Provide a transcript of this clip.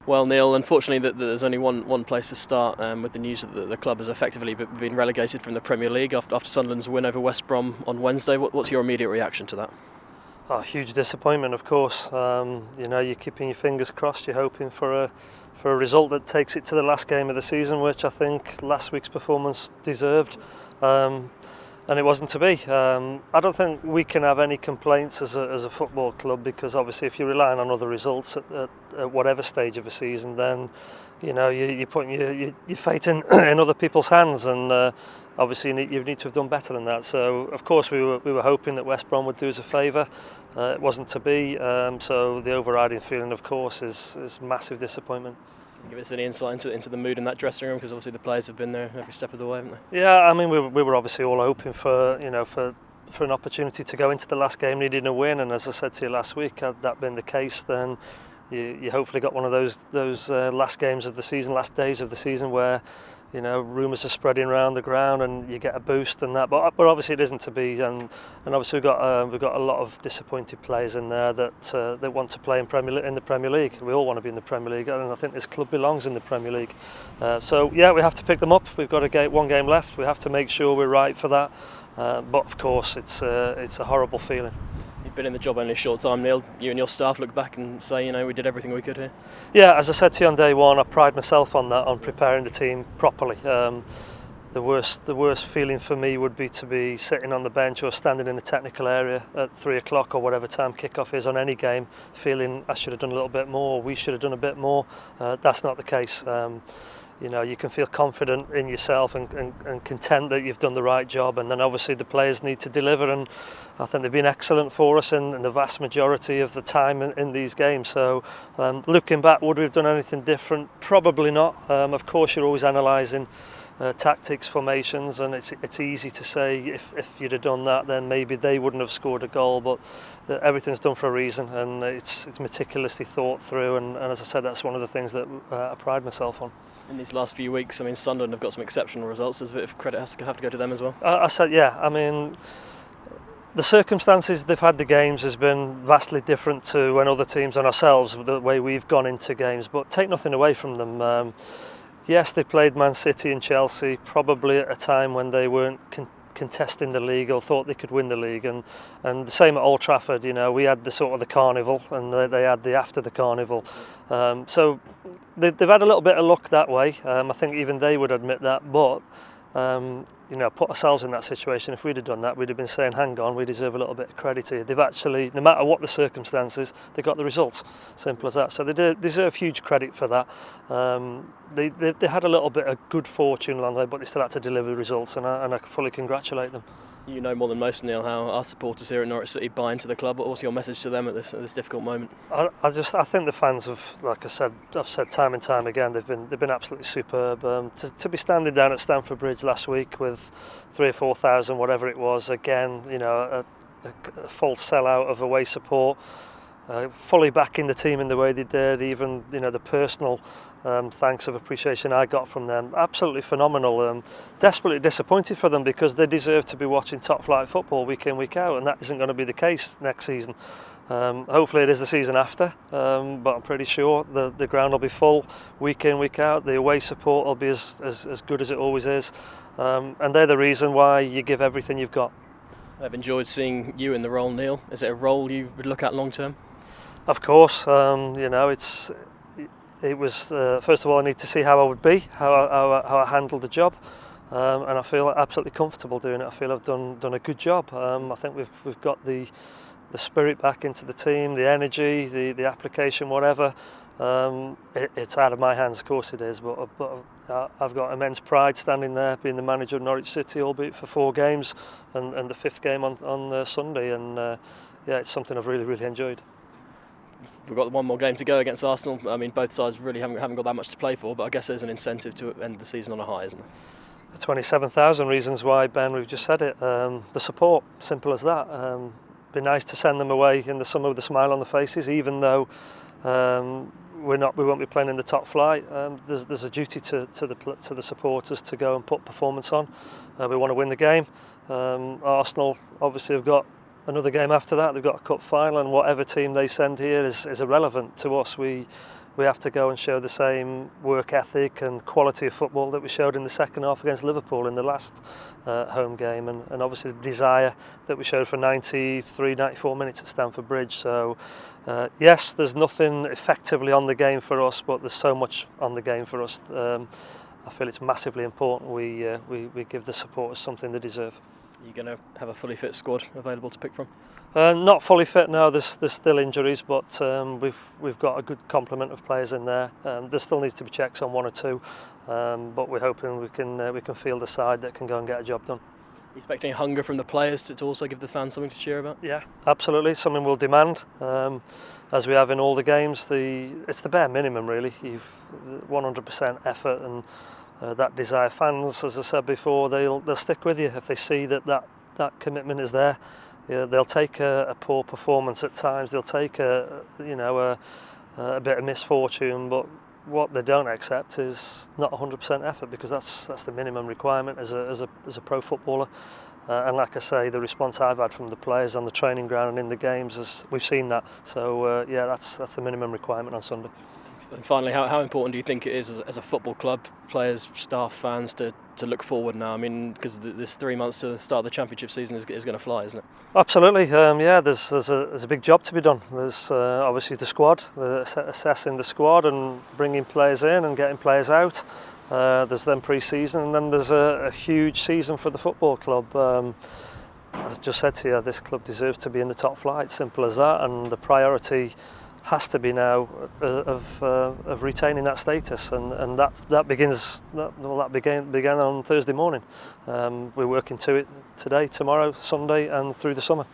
Well, Neil, unfortunately there's only one place to start with the news that the club has effectively been relegated from the Premier League after Sunderland's win over West Brom on Wednesday. What's your immediate reaction to that? Oh, huge disappointment, of course. You're keeping your fingers crossed. You're hoping for a result that takes it to the last game of the season, which I think last week's performance deserved. And it wasn't to be. I don't think we can have any complaints as a football club, because obviously if you're relying on other results at whatever stage of a season, then you're putting your fate in other people's hands, and obviously you need to have done better than that. So of course we were hoping that West Brom would do us a favour. It wasn't to be. So the overriding feeling, of course, is massive disappointment. Give us any insight into the mood in that dressing room, because obviously the players have been there every step of the way, haven't they? Yeah, I mean we were obviously all hoping for an opportunity to go into the last game needing a win, and as I said to you last week, had that been the case, then you hopefully got one of those last games of the season, last days of the season, where rumours are spreading around the ground and you get a boost and that. But obviously it isn't to be, and obviously we've got a lot of disappointed players in there that want to play in the Premier League. We all want to be in the Premier League, and I think this club belongs in the Premier League. So yeah, we have to pick them up. We've got one game left. We have to make sure we're right for that. But of course, it's a horrible feeling. You've been in the job only a short time, Neil. You and your staff look back and say, we did everything we could here. Yeah, as I said to you on day one, I pride myself on that, on preparing the team properly. The worst feeling for me would be to be sitting on the bench or standing in the technical area at 3 o'clock or whatever time kickoff is on any game, feeling I should have done a little bit more, we should have done a bit more. That's not the case. You can feel confident in yourself and content that you've done the right job, and then obviously the players need to deliver, and I think they've been excellent for us in the vast majority of the time in these games. So looking back, would we have done anything different? Probably not. Of course you're always analysing tactics, formations, and it's easy to say if you'd have done that, then maybe they wouldn't have scored a goal, but everything's done for a reason, and it's meticulously thought through, and as I said, that's one of the things that I pride myself on. In these last few weeks, Sunderland have got some exceptional results. There's a bit of credit have to go to them as well. I said, yeah, the circumstances they've had the games has been vastly different to when other teams and ourselves, the way we've gone into games, but take nothing away from them. Yes, they played Man City and Chelsea probably at a time when they weren't contesting the league or thought they could win the league, and the same at Old Trafford. We had the carnival, and they had the after the carnival. So they've had a little bit of luck that way. I think even they would admit that, but put ourselves in that situation. If we'd have done that, we'd have been saying, hang on, we deserve a little bit of credit here. They've actually, no matter what the circumstances, they got the results. Simple as that. So they deserve huge credit for that. They had a little bit of good fortune along the way, but they still had to deliver results, and I fully congratulate them. You know more than most, Neil, how our supporters here at Norwich City buy into the club. What's your message to them at this difficult moment? I think the fans have, like I've said time and time again, they've been absolutely superb. To be standing down at Stamford Bridge last week with 3,000 or 4,000, whatever it was, again, a full sellout of away support. Fully backing the team in the way they did, even the personal thanks of appreciation I got from them, absolutely phenomenal. Desperately disappointed for them, because they deserve to be watching top flight football week in, week out, and that isn't going to be the case next season. Hopefully it is the season after, but I'm pretty sure the ground will be full week in, week out. The away support will be as good as it always is, and they're the reason why you give everything you've got. I've enjoyed seeing you in the role, Neil. Is it a role you would look at long term? Of course, it was first of all I need to see how I would be, how I handled the job, and I feel absolutely comfortable doing it. I feel I've done a good job. I think we've got the spirit back into the team, the energy, the application, whatever. It's out of my hands, of course it is, but I've got immense pride standing there, being the manager of Norwich City, albeit for 4 games, and the 5th game on Sunday, and it's something I've really enjoyed. We've got one more game to go against Arsenal. Both sides really haven't got that much to play for, but I guess there's an incentive to end the season on a high, isn't there? 27,000 reasons why, Ben. We've just said it. The support, simple as that. Be nice to send them away in the summer with a smile on the faces, even though we won't be playing in the top flight. There's a duty to the supporters to go and put performance on. We want to win the game. Arsenal obviously have got another game after that. They've got a cup final, and whatever team they send here is irrelevant to us. We we have to go and show the same work ethic and quality of football that we showed in the second half against Liverpool in the last home game, and obviously the desire that we showed for 93-94 minutes at Stamford Bridge. So yes, there's nothing effectively on the game for us, but there's so much on the game for us. I feel it's massively important we give the supporters something they deserve. Are you going to have a fully fit squad available to pick from? Not fully fit now. There's still injuries, but we've got a good complement of players in there. There still needs to be checks on one or two, but we're hoping we can field a side that can go and get a job done. Expecting hunger from the players to also give the fans something to cheer about? Yeah, absolutely. Something we'll demand, as we have in all the games. It's the bare minimum, really. You've 100% effort and that desire. Fans, as I said before, they'll stick with you if they see that commitment is there. Yeah, they'll take a poor performance at times. They'll take a bit of misfortune, but what they don't accept is not 100% effort, because that's the minimum requirement as a pro footballer. And like I say, the response I've had from the players on the training ground and in the games, we've seen that. So yeah, that's the minimum requirement on Sunday. And finally, how important do you think it is as a football club, players, staff, fans, to look forward now? I mean, because this 3 months to the start of the championship season is going to fly, isn't it? Absolutely. Yeah, there's a big job to be done. There's obviously the squad, assessing the squad and bringing players in and getting players out. There's then pre-season, and then there's a huge season for the football club. As I just said to you, this club deserves to be in the top flight. Simple as that. And the priority has to be now of retaining that status, and that began on Thursday morning. We're working to it today, tomorrow, Sunday, and through the summer.